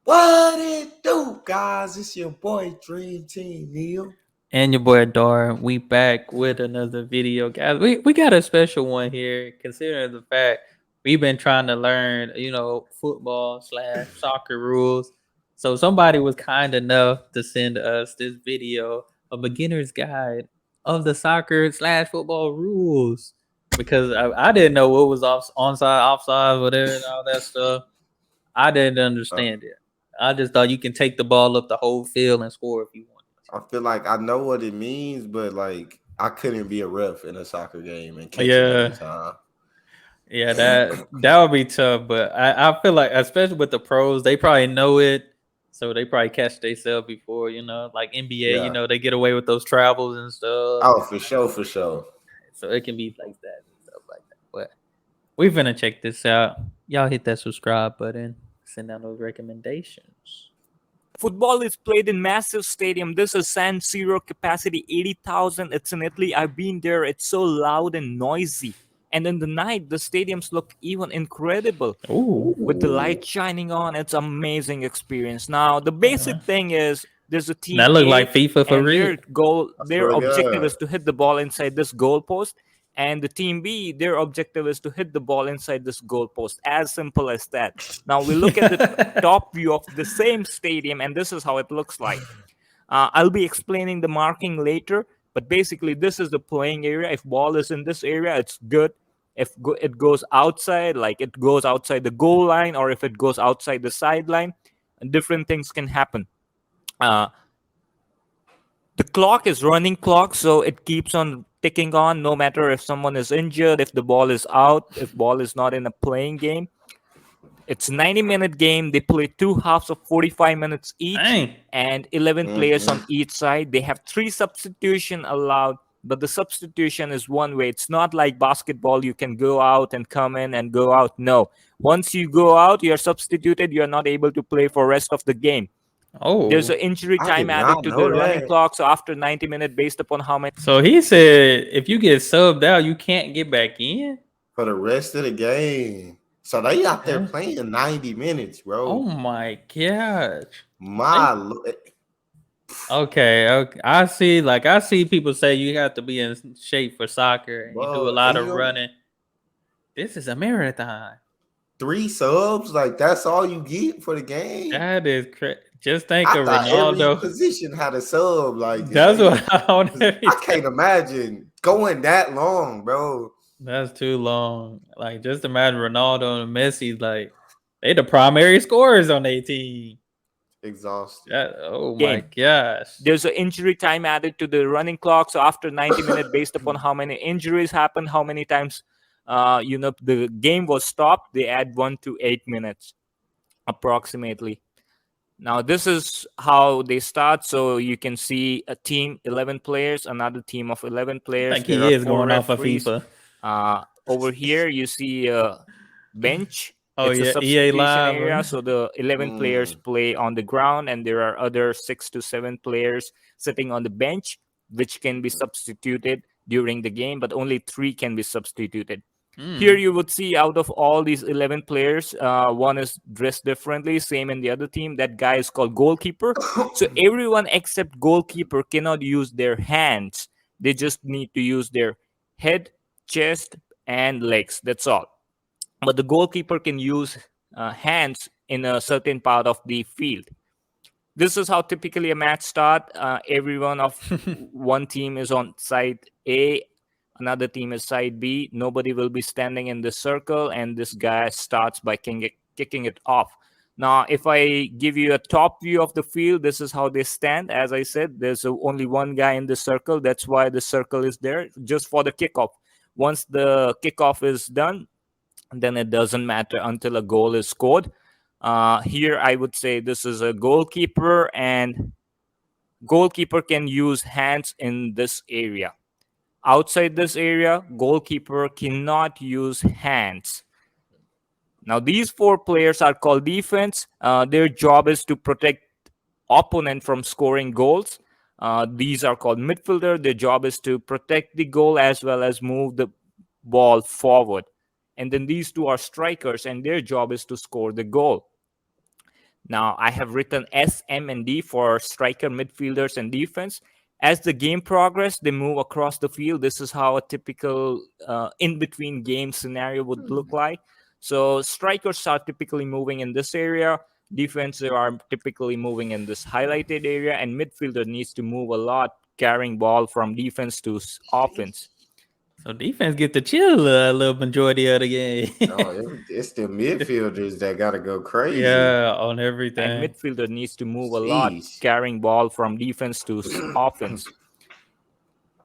What it do, guys? It's your boy Dream Team Neil. And your boy Dar. We back with another video, guys. We got a special one here, considering the fact we've been trying to learn, football slash soccer rules. So somebody was kind enough to send us this video, a beginner's guide of the soccer slash football rules. Because I didn't know what was onside, offside, whatever, and all that stuff. I didn't Uh, understand it. I just thought you can take the ball up the whole field and score if you want. I feel like I know what it means, but like I couldn't be a ref in a soccer game and catch it every Yeah, time. yeah, that would be tough. But I feel like, especially with the pros, they probably know it, so they probably catch themselves before. Like NBA, Yeah. they get away with those travels and stuff. Oh, for sure, for sure. So it can be like that and stuff like that. But we finna check this out. Y'all hit that subscribe button. Send down those recommendations. Football is played in massive stadium. This is San Siro, capacity 80,000. It's in Italy. I've been there. It's so loud and noisy. And in the night, the stadiums look even incredible Ooh, with the light shining on. It's amazing experience. Now, the basic thing is there's a team that look A, like FIFA for and real. I their swear to objective God. is to hit the ball inside this goal post. And the team B, their objective is to hit the ball inside this goal post. As simple as that. Now we look at the top view of the same stadium, and this is how it looks like. I'll be explaining the marking later, but basically this is the playing area. If ball is in this area, it's good. If it goes outside, like it goes outside the goal line, or if it goes outside the sideline, different things can happen. Uh, the clock is running clock, so it keeps on ticking on no matter if someone is injured, if the ball is out, if ball is not in a playing game. It's 90-minute game. They play two halves of 45 minutes each, Dang. and 11 players on Mhm. each side. They have 3 substitution allowed, but the substitution is one way. It's not like basketball. You can go out and come in and go out. No. Once you go out, you're substituted. You're not able to play for rest of the game. There's Oh, an injury I did time added not to know the running that. clock. So after 90 minutes, based upon how many so he said if you get subbed out, you can't get back in. For the rest of the game. So they out there Huh? playing 90 minutes, Oh bro. my gosh. My Okay, okay. I see people say you have to be in shape for soccer and you do a bro, lot and of running. This is a marathon. 3 subs, like that's all you get for the game. That is just think I of thought every Ronaldo. position had a sub. Like it That's ain't. what I don't every I time. can't imagine going that long, bro. That's too long. Like just imagine Ronaldo and Messi, like they the primary scorers on their team. Exhausting. Oh my game. gosh. There's an injury time added to the running clock. So after 90 minutes, based upon how many injuries happen, how many times the game was stopped, they add 1 to 8 minutes approximately. Now this is how they start. So you can see a team 11 players, another team of 11 I players. think There he are is 4 going off of referees. FIFA. Over here you see a bench. Oh It's a yeah, EA substitution Live. area. So the 11 players Mm, play on the ground, and there are other 6 to 7 players sitting on the bench, which can be substituted during the game, but only 3 can be substituted. Here Mm. you would see out of all these 11 players, one is dressed differently, same in the other team. That guy is called goalkeeper. So everyone except goalkeeper cannot use their hands. They just need to use their head, chest, and legs. That's all. But the goalkeeper can use hands in a certain part of the field. This is how typically a match start. Everyone of one team is on side A, another team is side B. Nobody will be standing in the circle, and this guy starts by kicking it off. Now, if I give you a top view of the field, this is how they stand. As I said, there's only one guy in the circle. That's why the circle is there, just for the kickoff. Once the kickoff is done, then it doesn't matter until a goal is scored. Here, I would say this is a goalkeeper, and goalkeeper can use hands in this area. Outside this area, goalkeeper cannot use hands. Now, these 4 players are called defense. Their job is to protect opponent from scoring goals. These are called midfielder. Their job is to protect the goal as well as move the ball forward. And then these 2 are strikers, and their job is to score the goal. Now I have written S, M, and D for striker, midfielders, and defense. As the game progresses, they move across the field. This is how a typical in-between game scenario would look like. So strikers are typically moving in this area. Defensive are typically moving in this highlighted area, and midfielder needs to move a lot, carrying ball from defense to offense. So defense get to chill a little majority of the game. Oh, it's the midfielders that gotta go crazy. Yeah, on And everything. midfielder needs to move a lot, Jeez. carrying ball from defense to offense.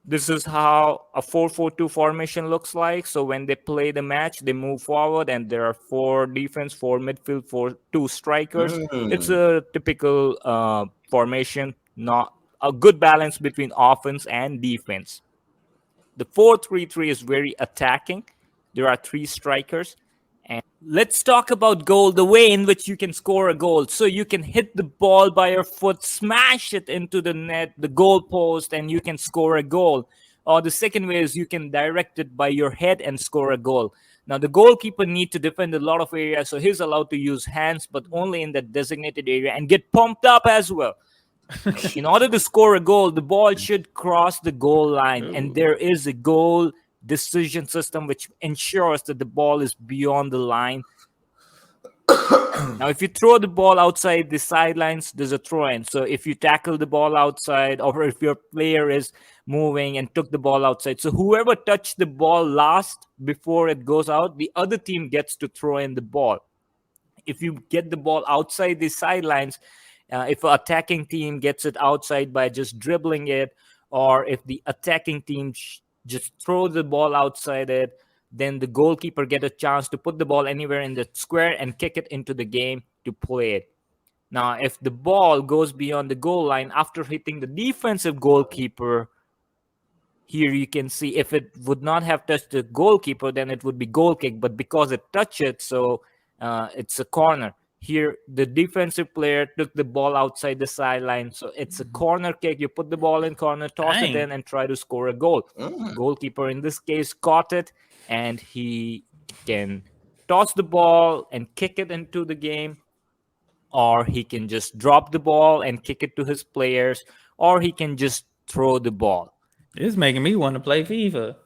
This is how a 4-4-2 formation looks like. So when they play the match, they move forward, and there are 4 defense, 4 midfield, 2 strikers. It's Mm. a typical formation, not a good balance between offense and defense. The 4-3-3 is very attacking. There are 3 strikers. And let's talk about goal, the way in which you can score a goal. So you can hit the ball by your foot, smash it into the net, the goal post, and you can score a goal. Or the second way is you can direct it by your head and score a goal. Now the goalkeeper need to defend a lot of areas, so he's allowed to use hands, but only in that designated area, and get pumped up as well. In order to score a goal, the ball should cross the goal line, and Ooh. there is a goal decision system which ensures that the ball is beyond the line. Now, if you throw the ball outside the sidelines, there's a throw in. So if you tackle the ball outside, or if your player is moving and took the ball outside, so whoever touched the ball last before it goes out, the other team gets to throw in the ball. If you get the ball outside the sidelines, if an attacking team gets it outside by just dribbling it, or if the attacking team just throw the ball outside it, then the goalkeeper get a chance to put the ball anywhere in the square and kick it into the game to play it. Now, if the ball goes beyond the goal line after hitting the defensive goalkeeper, here you can see if it would not have touched the goalkeeper, then it would be goal kick. But because it touched it, so it's a corner. Here, the defensive player took the ball outside the sideline, so it's a corner kick. You put the ball in corner, toss it Dang. in, and try to score a goal. Goalkeeper in this case caught it, and he can toss the ball and kick it into the game, or he can just drop the ball and kick it to his players, or he can just throw the ball. It's making me want to play FIFA.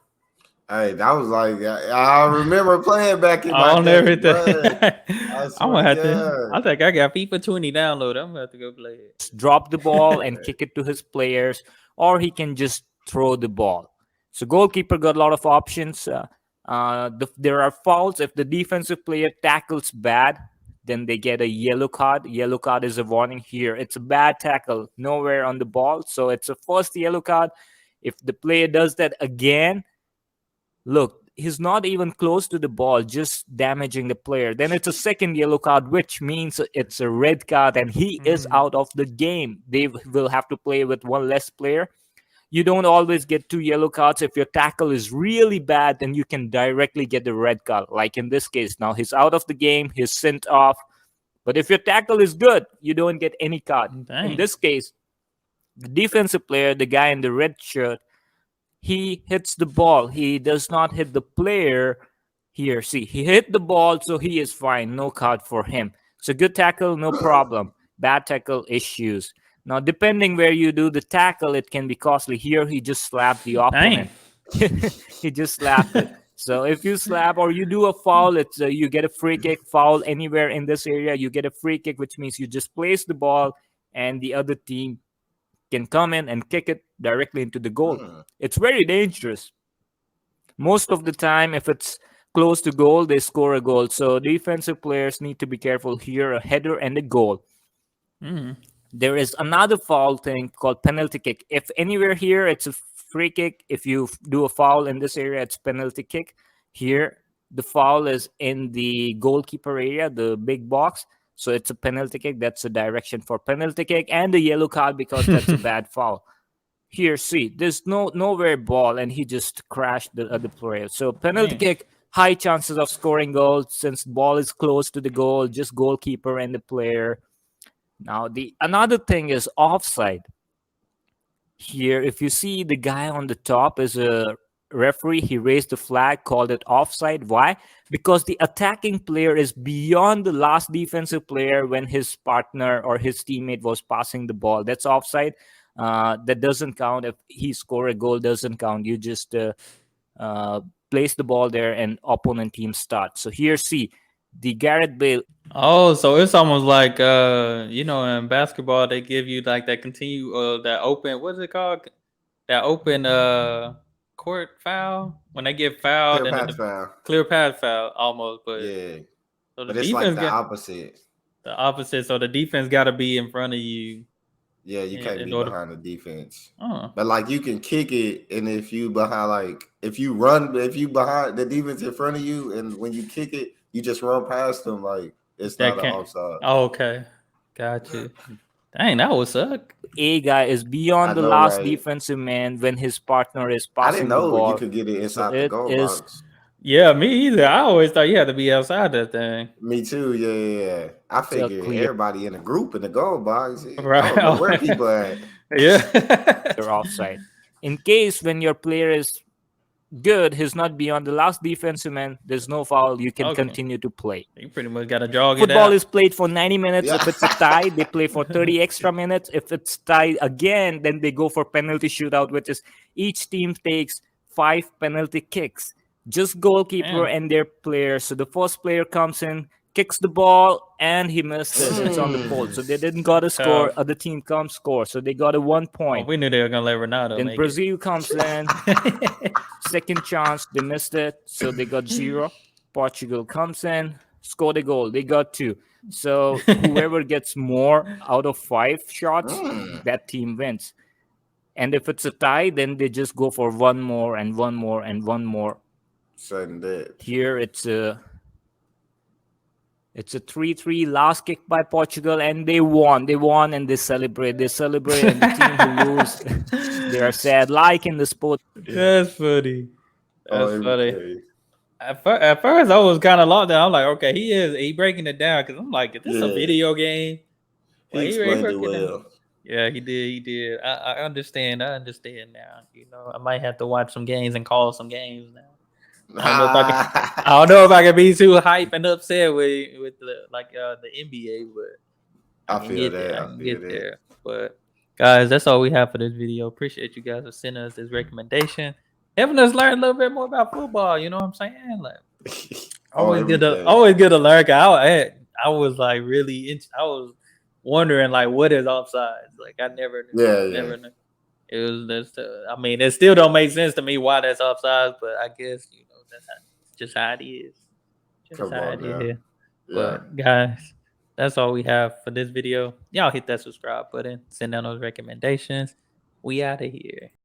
Hey, that was like I remember playing back in my On day, everything. bruh. I'm swear gonna to have to. I God. think I got FIFA 20 downloaded. I'm gonna have to go play it. Drop the ball and kick it to his players, or he can just throw the ball. So goalkeeper got a lot of options. There are fouls. If the defensive player tackles bad, then they get a yellow card. Yellow card is a warning here. It's a bad tackle, nowhere on the ball. So it's a first yellow card. If the player does that again, look, he's not even close to the ball, just damaging the player. Then it's a second yellow card, which means it's a red card, and he is out of the game. They will have to play with one less player. You don't always get 2 yellow cards. If your tackle is really bad, then you can directly get the red card. Like in this case, now he's out of the game, he's sent off. But if your tackle is good, you don't get any card. Dang. In this case, the defensive player, the guy in the red shirt, he hits the ball. He does not hit the player here. See, he hit the ball, so he is fine. No card for him. So good tackle, no problem. Bad tackle, issues. Now, depending where you do the tackle, it can be costly. Here, he just slapped the opponent. He just slapped it. So if you slap or you do a foul, it's you get a free kick. Foul anywhere in this area, you get a free kick, which means you just place the ball, and the other team can come in and kick it directly into the goal. It's very dangerous. Most of the time, if it's close to goal, they score a goal. So defensive players need to be careful here, a header and a goal. There is another foul thing called penalty kick. If anywhere here, it's a free kick. If you do a foul in this area, it's penalty kick. Here, the foul is in the goalkeeper area, the big box. So it's a penalty kick. That's a direction for penalty kick, and the yellow card because that's a bad foul. Here, see, there's nowhere ball, and he just crashed the other player. So penalty kick, high chances of scoring goals since ball is close to the goal, just goalkeeper and the player. Now, the another thing is offside. Here, if you see the guy on the top is a referee, he raised the flag, called it offside. Why? Because the attacking player is beyond the last defensive player when his partner or his teammate was passing the ball. That's offside. That doesn't count. If he score a goal, doesn't count. You just place the ball there and opponent team starts. So here, see, the Gareth Bale. Oh, so it's almost like in basketball they give you like that that open, what's it called? That open court foul when they get fouled Clear and path the foul. clear path foul almost, but Yeah, so the but it's like defense the got opposite. the opposite. So the defense got to be in front of you Yeah, you can't in be order. behind the defense. Oh, But like you can kick it, and if you behind, like if you run, if you behind the defense in front of you, and when you kick it, you just run past them. Like it's that not an can't. offside. Oh, okay, got you. Dang, that would suck. A guy is I beyond the know, last right? defensive man when his partner is I didn't passing the know you ball. could get it So inside the it goal is box. Yeah, me either. I always thought you had to be outside that thing. Me too. Yeah. I a figured clear everybody in a group in the goal box. I don't know where Right. people at. Yeah. offside. In case when your player is good, he's not beyond the last defensive man, there's no foul, you can Okay. continue to play. You pretty much got to jog it Football out. is played for 90 minutes. Yeah. If it's a tie, they play for 30 extra minutes. If it's tied again, then they go for penalty shootout, which is each team takes 5 penalty kicks. Just goalkeeper Damn. and their players. So the first player comes in, kicks the ball, and he missed it. It's on the pole. So they didn't got a score. Tough. Other team comes score. So they got a 1 Oh, point. we knew they were gonna let Ronaldo Then make Brazil comes in, it. second chance, they missed it, so they got 0. Portugal comes in, scored a goal, they got 2. So whoever gets more out of 5 shots, that team wins. And if it's a tie, then they just go for one more and one more and one more. Sudden death. Here it's a 3-3 last kick by Portugal, and they won. They won and they celebrate. They celebrate, and the team who lose, they are sad, like in the sport. That's funny. That's funny. Okay. At first, I was kind of locked down. I'm like, okay, he breaking it down because I'm like, is this a Yeah. video game? He Well, explained it breaking down. well. Yeah, he did. He did. I understand. I understand now. I might have to watch some games and call some games now. I don't know if I can. I don't know if I can be too hype and upset with the NBA, but I can feel get that. there. I I can feel get that. there. But guys, that's all we have for this video. Appreciate you guys for sending us this recommendation, helping us learn a little bit more about football. You know what I'm saying? Like always good to learn. 'Cause I was like really I was wondering like what is offsides. Like I never knew. Yeah. Never knew. It was just. I mean, it still don't make sense to me why that's offsides, but I guess that's just how it is. Just Come how on it now. is. Yeah. But guys, that's all we have for this video. Y'all hit that subscribe button. Send down those recommendations. We out of here.